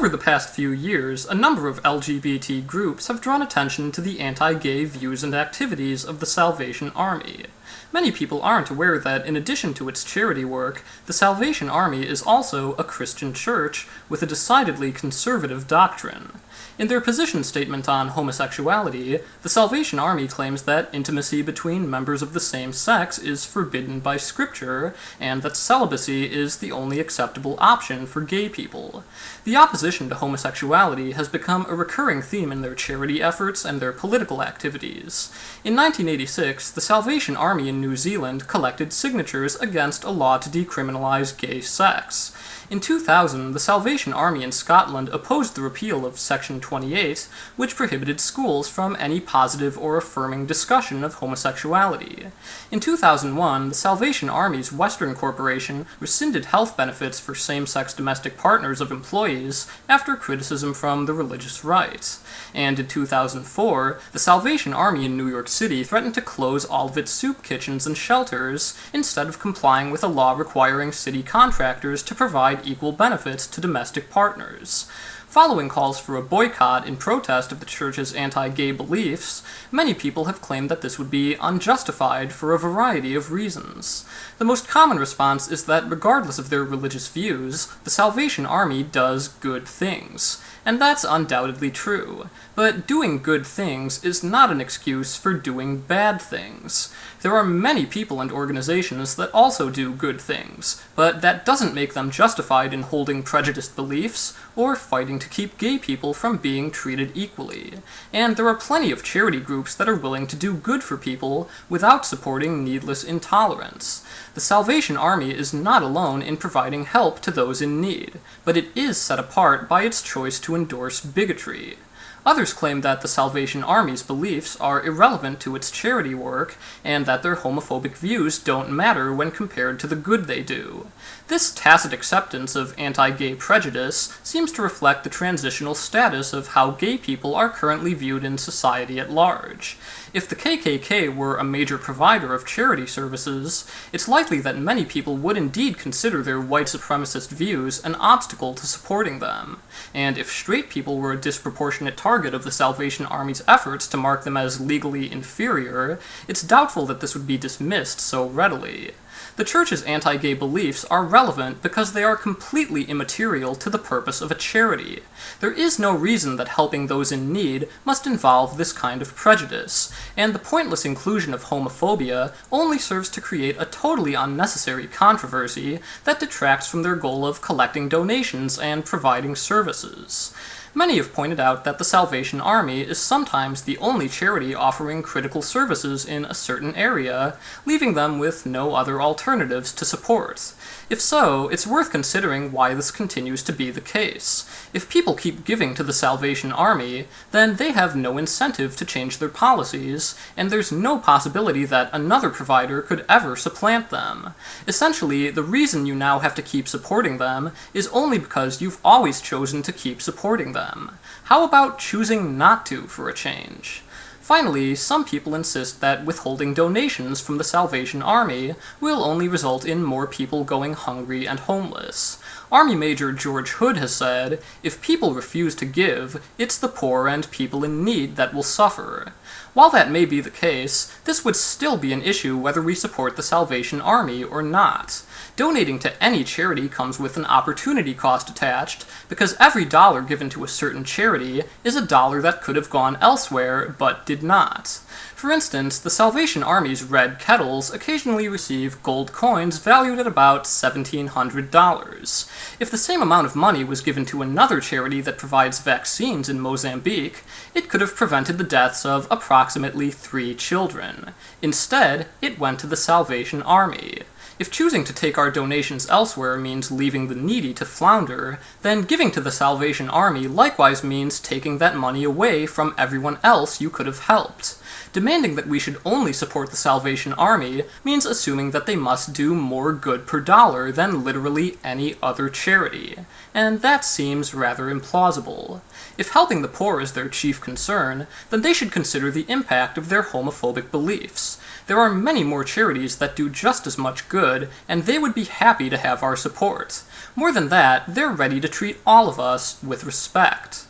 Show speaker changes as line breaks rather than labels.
Over the past few years, a number of LGBT groups have drawn attention to the anti-gay views and activities of the Salvation Army. Many people aren't aware that, in addition to its charity work, the Salvation Army is also a Christian church with a decidedly conservative doctrine. In their position statement on homosexuality, the Salvation Army claims that intimacy between members of the same sex is forbidden by Scripture, and that celibacy is the only acceptable option for gay people. The opposition to homosexuality has become a recurring theme in their charity efforts and their political activities. In 1986, the Salvation Army in New Zealand collected signatures against a law to decriminalize gay sex. In 2000, the Salvation Army in Scotland opposed the repeal of Section 28, which prohibited schools from any positive or affirming discussion of homosexuality. In 2001, the Salvation Army's Western Corporation rescinded health benefits for same-sex domestic partners of employees after criticism from the religious right. And in 2004, the Salvation Army in New York City threatened to close all of its soup kitchens and shelters instead of complying with a law requiring city contractors to provide equal benefits to domestic partners. Following calls for a boycott in protest of the church's anti-gay beliefs, many people have claimed that this would be unjustified for a variety of reasons. The most common response is that regardless of their religious views, the Salvation Army does good things. And that's undoubtedly true. But doing good things is not an excuse for doing bad things. There are many people and organizations that also do good things, but that doesn't make them justified in holding prejudiced beliefs or fighting to keep gay people from being treated equally. And there are plenty of charity groups that are willing to do good for people without supporting needless intolerance. The Salvation Army is not alone in providing help to those in need, but it is set apart by its choice to endorse bigotry. Others claim that the Salvation Army's beliefs are irrelevant to its charity work, and that their homophobic views don't matter when compared to the good they do. This tacit acceptance of anti-gay prejudice seems to reflect the transitional status of how gay people are currently viewed in society at large. If the KKK were a major provider of charity services, it's likely that many people would indeed consider their white supremacist views an obstacle to supporting them. And if straight people were a disproportionate target of the Salvation Army's efforts to mark them as legally inferior, it's doubtful that this would be dismissed so readily. The church's anti-gay beliefs are relevant because they are completely immaterial to the purpose of a charity. There is no reason that helping those in need must involve this kind of prejudice, and the pointless inclusion of homophobia only serves to create a totally unnecessary controversy that detracts from their goal of collecting donations and providing services. Many have pointed out that the Salvation Army is sometimes the only charity offering critical services in a certain area, leaving them with no other alternatives to support. If so, it's worth considering why this continues to be the case. If people keep giving to the Salvation Army, then they have no incentive to change their policies, and there's no possibility that another provider could ever supplant them. Essentially, the reason you now have to keep supporting them is only because you've always chosen to keep supporting them. How about choosing not to for a change? Finally, some people insist that withholding donations from the Salvation Army will only result in more people going hungry and homeless. Army Major George Hood has said, "If people refuse to give, it's the poor and people in need that will suffer." While that may be the case, this would still be an issue whether we support the Salvation Army or not. Donating to any charity comes with an opportunity cost attached, because every dollar given to a certain charity is a dollar that could have gone elsewhere, but did not. For instance, the Salvation Army's red kettles occasionally receive gold coins valued at about $1,700. If the same amount of money was given to another charity that provides vaccines in Mozambique, it could have prevented the deaths of approximately 3 children. Instead, it went to the Salvation Army. If choosing to take our donations elsewhere means leaving the needy to flounder, then giving to the Salvation Army likewise means taking that money away from everyone else you could have helped. Demanding that we should only support the Salvation Army means assuming that they must do more good per dollar than literally any other charity, and that seems rather implausible. If helping the poor is their chief concern, then they should consider the impact of their homophobic beliefs. There are many more charities that do just as much good good, and they would be happy to have our support. More than that, they're ready to treat all of us with respect.